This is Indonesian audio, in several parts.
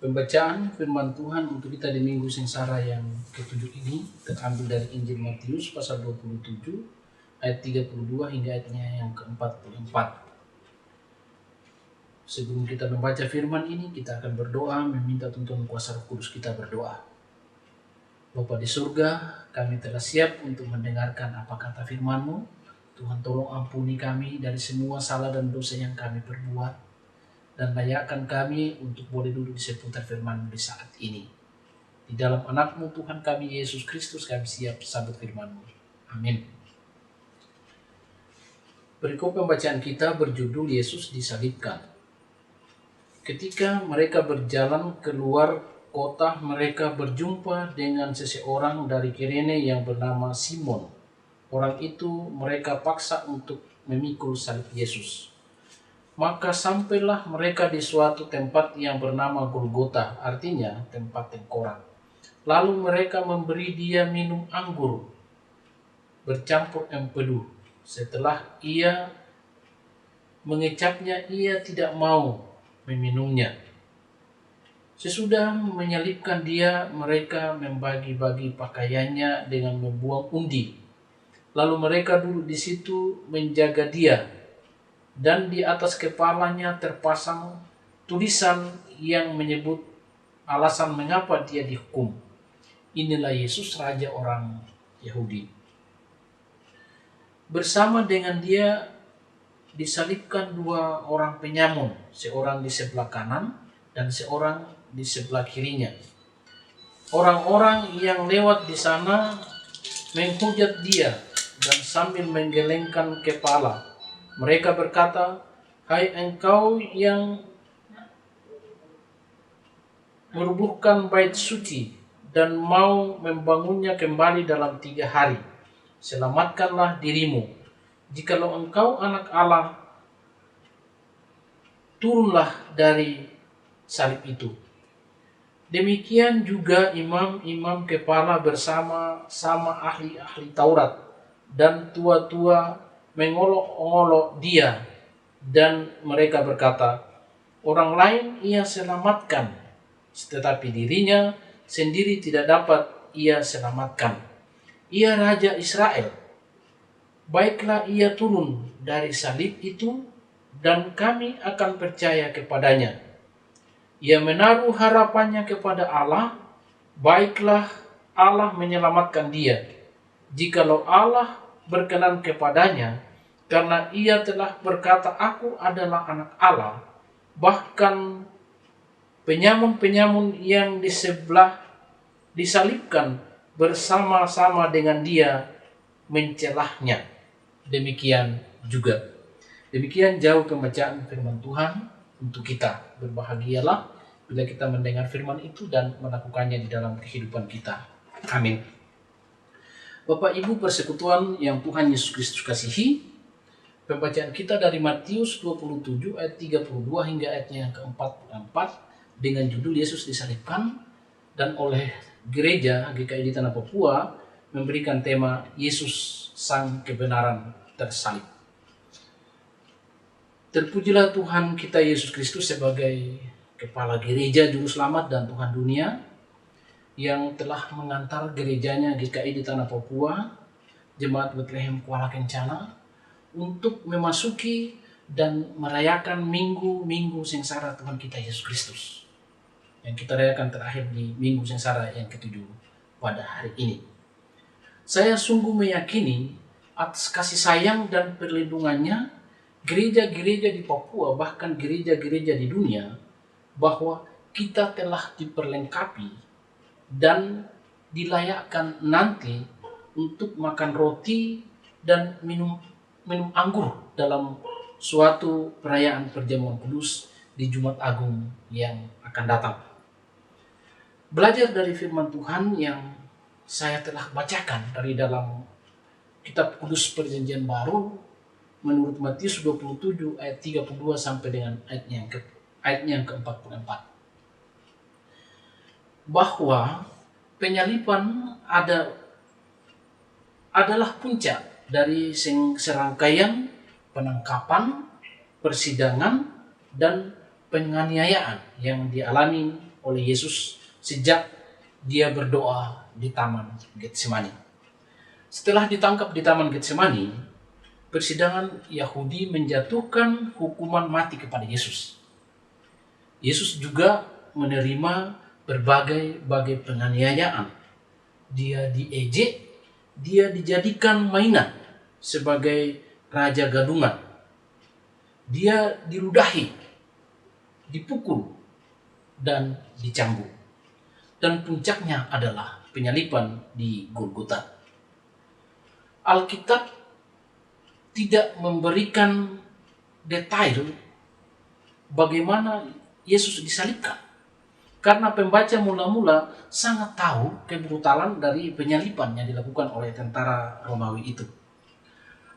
Pembacaan firman Tuhan untuk kita di Minggu Sengsara yang ketujuh ini terambil dari Injil Matius pasal 27 ayat 32 hingga ayatnya yang ke-44. Sebelum kita membaca firman ini, kita akan berdoa meminta tuntunan kuasa Roh Kudus. Kita berdoa. Bapa di surga, kami telah siap untuk mendengarkan apa kata firman-Mu. Tuhan, tolong ampuni kami dari semua salah dan dosa yang kami perbuat, dan layakkan kami untuk boleh duduk di seputar firman-Mu di saat ini. Di dalam anak-Mu Tuhan kami Yesus Kristus, kami siap sambut firman-Mu. Amin. Perikop pembacaan kita berjudul Yesus disalibkan. Ketika mereka berjalan keluar kota, mereka berjumpa dengan seseorang dari Kirene yang bernama Simon. Orang itu mereka paksa untuk memikul salib Yesus. Maka sampailah mereka di suatu tempat yang bernama Golgota, artinya tempat tengkorak. Lalu mereka memberi dia minum anggur bercampur empedu. Setelah ia mengecapnya, ia tidak mau meminumnya. Sesudah menyalibkan dia, mereka membagi-bagi pakaiannya dengan membuang undi. Lalu mereka duduk di situ menjaga dia. Dan di atas kepalanya terpasang tulisan yang menyebut alasan mengapa dia dihukum. Inilah Yesus, Raja orang Yahudi. Bersama dengan dia disalibkan dua orang penyamun, seorang di sebelah kanan dan seorang di sebelah kirinya. Orang-orang yang lewat di sana menghujat dia dan sambil menggelengkan kepala, mereka berkata, "Hai engkau yang merubuhkan bait suci dan mau membangunnya kembali dalam 3 hari, selamatkanlah dirimu. Jikalau engkau anak Allah, turunlah dari salib itu." Demikian juga imam-imam kepala bersama-sama ahli-ahli Taurat dan tua-tua mengolok-olok dia, dan mereka berkata, "Orang lain ia selamatkan, tetapi dirinya sendiri tidak dapat ia selamatkan. Ia Raja Israel. Baiklah ia turun dari salib itu, dan kami akan percaya kepadanya. Ia menaruh harapannya kepada Allah, baiklah Allah menyelamatkan dia, jikalau Allah berkenan kepadanya, karena ia telah berkata, aku adalah anak Allah." Bahkan penyamun-penyamun yang di sebelah disalibkan bersama-sama dengan dia mencelahnya. Demikian jauh pembacaan firman Tuhan untuk kita. Berbahagialah bila kita mendengar firman itu dan melakukannya di dalam kehidupan kita. Amin. Bapak Ibu persekutuan yang Tuhan Yesus Kristus kasihi, pembacaan kita dari Matius 27 ayat 32 hingga ayatnya yang ke-44 dengan judul Yesus disalibkan, dan oleh gereja GKI di Tanah Papua memberikan tema Yesus Sang Kebenaran tersalib. Terpujilah Tuhan kita Yesus Kristus sebagai Kepala Gereja Juru Selamat dan Tuhan dunia, yang telah mengantar gerejanya GKI di Tanah Papua, Jemaat Bethlehem Kuala Kencana, untuk memasuki dan merayakan minggu sengsara Tuhan kita Yesus Kristus, yang kita rayakan terakhir di Minggu Sengsara yang ketujuh pada hari ini. Saya sungguh meyakini atas kasih sayang dan perlindungannya, gereja-gereja di Papua, bahkan gereja-gereja di dunia, bahwa kita telah diperlengkapi dan dilayakkan nanti untuk makan roti dan minum anggur dalam suatu perayaan perjamuan kudus di Jumat Agung yang akan datang. Belajar dari firman Tuhan yang saya telah bacakan dari dalam kitab kudus Perjanjian Baru menurut Matius 27 ayat 32 sampai dengan ayatnya yang ke-44. Bahwa penyaliban adalah puncak dari serangkaian penangkapan, persidangan, dan penganiayaan yang dialami oleh Yesus sejak dia berdoa di Taman Getsemani. Setelah ditangkap di Taman Getsemani, persidangan Yahudi menjatuhkan hukuman mati kepada Yesus. Yesus juga menerima berbagai penganiayaan. Dia diejek, dia dijadikan mainan sebagai raja gadungan. Dia diludahi, dipukul, dan dicambuk. Dan puncaknya adalah penyaliban di Golgota. Alkitab tidak memberikan detail bagaimana Yesus disalibkan. Karena pembaca mula-mula sangat tahu kebrutalan dari penyaliban yang dilakukan oleh tentara Romawi itu.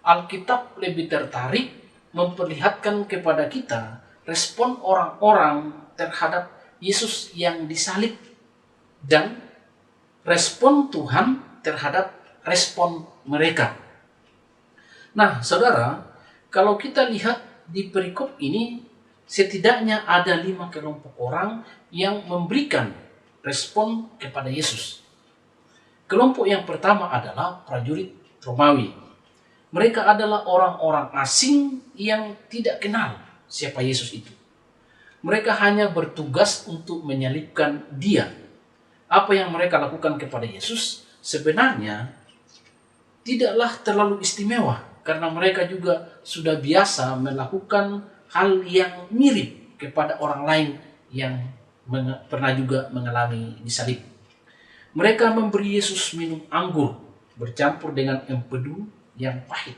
Alkitab lebih tertarik memperlihatkan kepada kita respon orang-orang terhadap Yesus yang disalib dan respon Tuhan terhadap respon mereka. Nah, saudara, kalau kita lihat di perikop ini, setidaknya ada 5 kelompok orang yang memberikan respon kepada Yesus. Kelompok yang pertama adalah prajurit Romawi. Mereka adalah orang-orang asing yang tidak kenal siapa Yesus itu. Mereka hanya bertugas untuk menyalibkan dia. Apa yang mereka lakukan kepada Yesus sebenarnya tidaklah terlalu istimewa, karena mereka juga sudah biasa melakukan hal yang mirip kepada orang lain yang pernah juga mengalami disalib. Mereka memberi Yesus minum anggur bercampur dengan empedu yang pahit.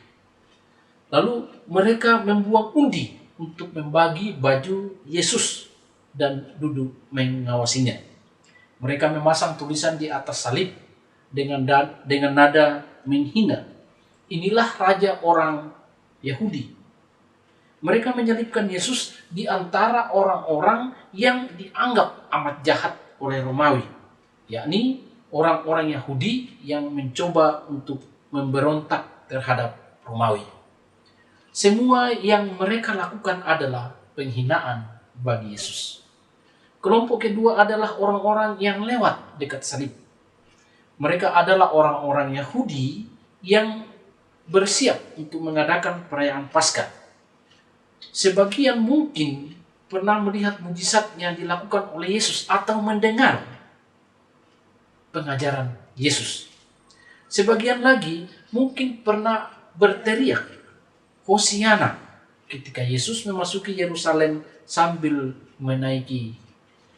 Lalu mereka membuang undi untuk membagi baju Yesus dan duduk mengawasinya. Mereka memasang tulisan di atas salib dengan nada menghina. Inilah raja orang Yahudi. Mereka menyalibkan Yesus di antara orang-orang yang dianggap amat jahat oleh Romawi, yakni orang-orang Yahudi yang mencoba untuk memberontak terhadap Romawi. Semua yang mereka lakukan adalah penghinaan bagi Yesus. Kelompok kedua adalah orang-orang yang lewat dekat salib. Mereka adalah orang-orang Yahudi yang bersiap untuk mengadakan perayaan Paskah. Sebagian mungkin pernah melihat mujizat yang dilakukan oleh Yesus atau mendengar pengajaran Yesus. Sebagian lagi mungkin pernah berteriak Hosiana ketika Yesus memasuki Yerusalem sambil menaiki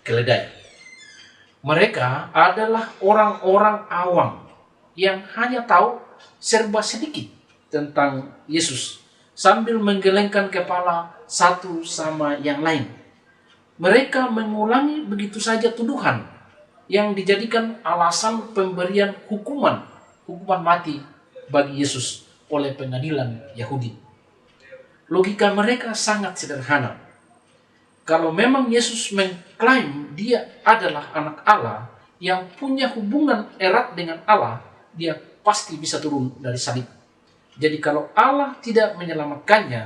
keledai. Mereka adalah orang-orang awam yang hanya tahu serba sedikit tentang Yesus, sambil menggelengkan kepala satu sama yang lain. Mereka mengulangi begitu saja tuduhan yang dijadikan alasan pemberian hukuman mati bagi Yesus oleh pengadilan Yahudi. Logika mereka sangat sederhana. Kalau memang Yesus mengklaim dia adalah anak Allah yang punya hubungan erat dengan Allah, dia pasti bisa turun dari salib. Jadi kalau Allah tidak menyelamatkannya,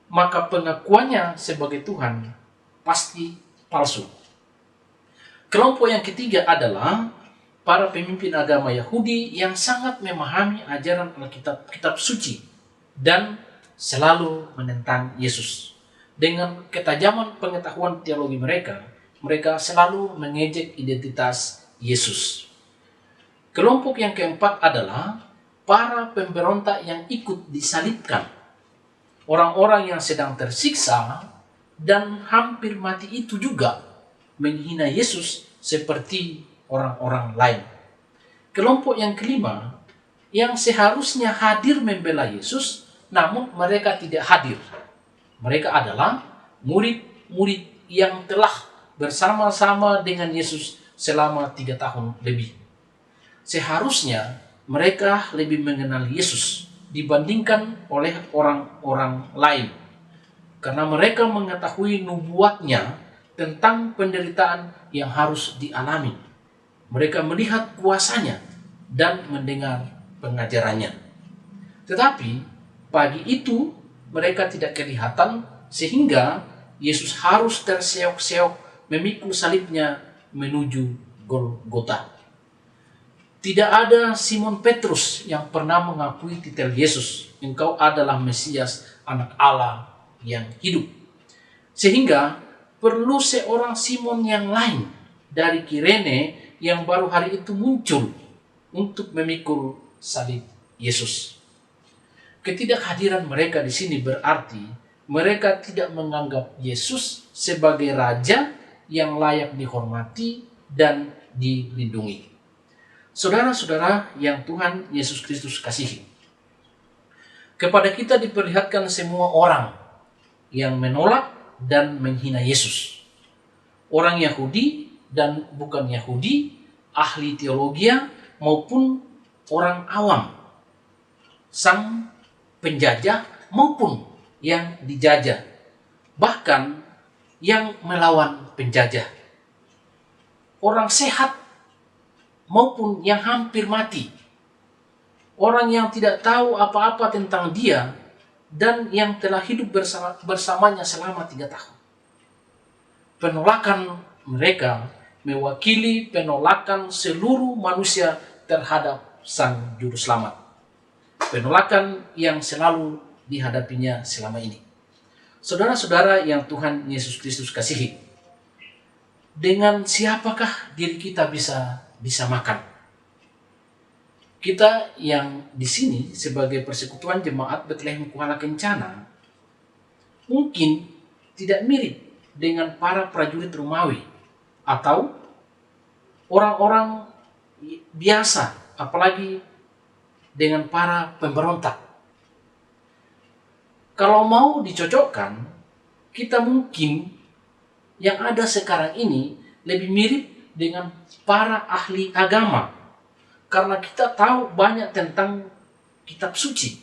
maka pengakuannya sebagai Tuhan pasti palsu. Kelompok yang ketiga adalah para pemimpin agama Yahudi yang sangat memahami ajaran Alkitab, kitab suci, dan selalu menentang Yesus. Dengan ketajaman pengetahuan teologi mereka, mereka selalu mengejek identitas Yesus. Kelompok yang keempat adalah para pemberontak yang ikut disalibkan. Orang-orang yang sedang tersiksa dan hampir mati itu juga menghina Yesus seperti orang-orang lain. Kelompok yang kelima yang seharusnya hadir membela Yesus, namun mereka tidak hadir. Mereka adalah murid-murid yang telah bersama-sama dengan Yesus selama 3 tahun lebih. Seharusnya mereka lebih mengenal Yesus dibandingkan oleh orang-orang lain, karena mereka mengetahui nubuatnya tentang penderitaan yang harus dialami. Mereka melihat kuasanya dan mendengar pengajarannya. Tetapi pagi itu mereka tidak kelihatan, sehingga Yesus harus terseok-seok memikul salibnya menuju Golgota. Tidak ada Simon Petrus yang pernah mengakui titel Yesus, "Engkau adalah Mesias, Anak Allah yang hidup." Sehingga perlu seorang Simon yang lain dari Kirene yang baru hari itu muncul untuk memikul salib Yesus. Ketidakhadiran mereka di sini berarti mereka tidak menganggap Yesus sebagai raja yang layak dihormati dan dilindungi. Saudara-saudara yang Tuhan Yesus Kristus kasihi, kepada kita diperlihatkan semua orang yang menolak dan menghina Yesus. Orang Yahudi dan bukan Yahudi, ahli teologi maupun orang awam, sang penjajah maupun yang dijajah, bahkan yang melawan penjajah, orang sehat maupun yang hampir mati, orang yang tidak tahu apa-apa tentang dia dan yang telah hidup bersamanya selama 3 tahun. Penolakan mereka mewakili penolakan seluruh manusia terhadap Sang Juru Selamat. Penolakan yang selalu dihadapinya selama ini. Saudara-saudara yang Tuhan Yesus Kristus kasihi, dengan siapakah diri kita bisa makan? Kita yang di sini sebagai persekutuan jemaat Betlehem Kuala Kencana mungkin tidak mirip dengan para prajurit Romawi atau orang-orang biasa, apalagi dengan para pemberontak. Kalau mau dicocokkan, kita mungkin yang ada sekarang ini lebih mirip dengan para ahli agama, karena kita tahu banyak tentang kitab suci,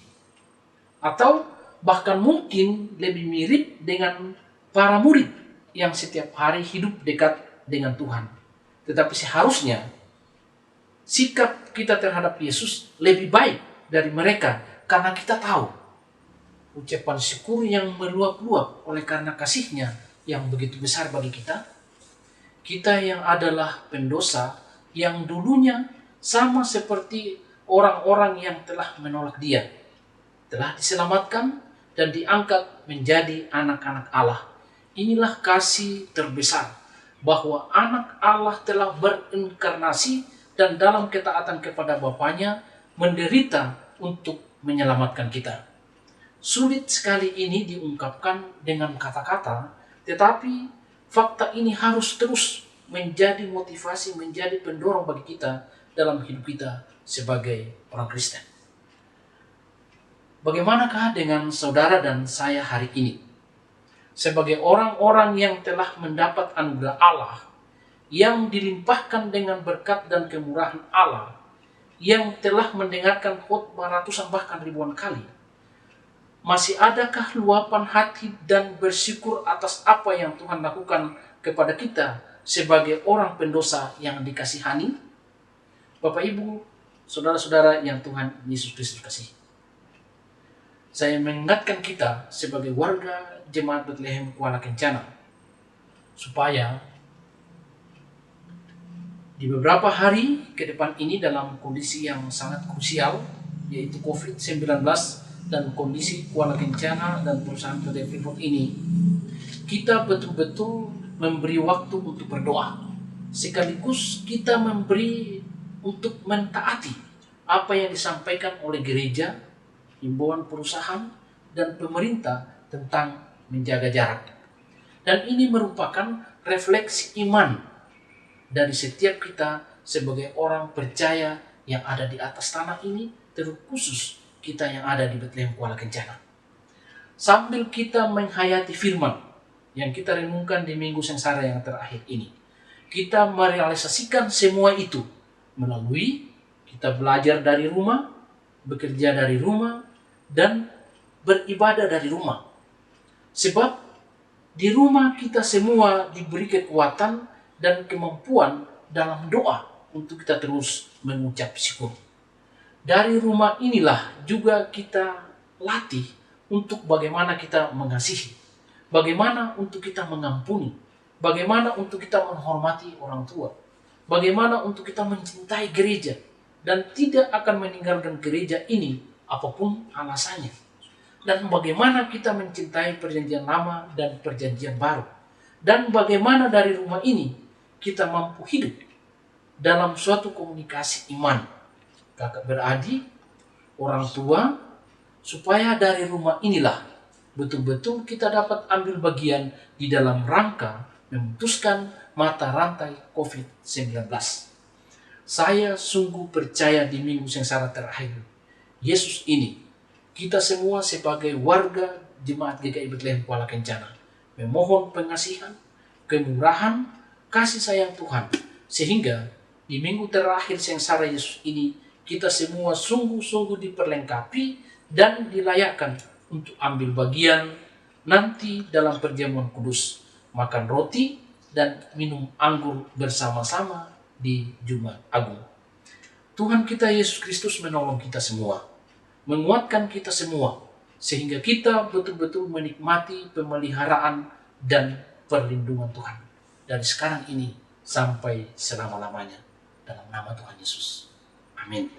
atau bahkan mungkin lebih mirip dengan para murid yang setiap hari hidup dekat dengan Tuhan. Tetapi seharusnya sikap kita terhadap Yesus lebih baik dari mereka, karena kita tahu ucapan syukur yang meluap-luap oleh karena kasih-Nya yang begitu besar bagi kita. Kita yang adalah pendosa, yang dulunya sama seperti orang-orang yang telah menolak Dia, telah diselamatkan dan diangkat menjadi anak-anak Allah. Inilah kasih terbesar, bahwa anak Allah telah berinkarnasi dan dalam ketaatan kepada Bapanya menderita untuk menyelamatkan kita. Sulit sekali ini diungkapkan dengan kata-kata, tetapi fakta ini harus terus menjadi motivasi, menjadi pendorong bagi kita dalam hidup kita sebagai orang Kristen. Bagaimanakah dengan saudara dan saya hari ini? Sebagai orang-orang yang telah mendapat anugerah Allah, yang dilimpahkan dengan berkat dan kemurahan Allah, yang telah mendengarkan khotbah ratusan bahkan ribuan kali, masih adakah luapan hati dan bersyukur atas apa yang Tuhan lakukan kepada kita sebagai orang pendosa yang dikasihani? Bapak Ibu, saudara-saudara yang Tuhan Yesus Kristus kasih, saya mengingatkan kita sebagai warga Jemaat Betlehem Kuala Kencana, supaya di beberapa hari ke depan ini dalam kondisi yang sangat krusial, yaitu COVID-19 dan kondisi Kuala Kencana dan perusahaan PT Freeport ini, kita betul-betul memberi waktu untuk berdoa, sekaligus kita memberi untuk mentaati apa yang disampaikan oleh gereja, himbauan perusahaan dan pemerintah tentang menjaga jarak. Dan ini merupakan refleksi iman dari setiap kita sebagai orang percaya yang ada di atas tanah ini, terkhusus kita yang ada di Betlehem Kuala Kencana. Sambil kita menghayati firman yang kita renungkan di Minggu Sengsara yang terakhir ini, kita merealisasikan semua itu melalui kita belajar dari rumah, bekerja dari rumah, dan beribadah dari rumah. Sebab di rumah kita semua diberi kekuatan dan kemampuan dalam doa untuk kita terus mengucap syukur. Dari rumah inilah juga kita latih untuk bagaimana kita mengasihi, bagaimana untuk kita mengampuni, bagaimana untuk kita menghormati orang tua, bagaimana untuk kita mencintai gereja, dan tidak akan meninggalkan gereja ini apapun alasannya. Dan bagaimana kita mencintai perjanjian lama dan perjanjian baru. Dan bagaimana dari rumah ini kita mampu hidup dalam suatu komunikasi iman. Kakak beradik, orang tua, supaya dari rumah inilah betul-betul kita dapat ambil bagian di dalam rangka memutuskan mata rantai COVID-19. Saya sungguh percaya di minggu sengsara terakhir, Yesus ini, kita semua sebagai warga Jemaat GKI Betlehem Kuala Kencana, memohon pengasihan, kemurahan, kasih sayang Tuhan, sehingga di minggu terakhir sengsara Yesus ini, kita semua sungguh-sungguh diperlengkapi dan dilayakkan untuk ambil bagian nanti dalam perjamuan kudus, makan roti dan minum anggur bersama-sama di Jumat Agung. Tuhan kita Yesus Kristus menolong kita semua, menguatkan kita semua, sehingga kita betul-betul menikmati pemeliharaan dan perlindungan Tuhan dari sekarang ini sampai selama-lamanya. Dalam nama Tuhan Yesus. Amin.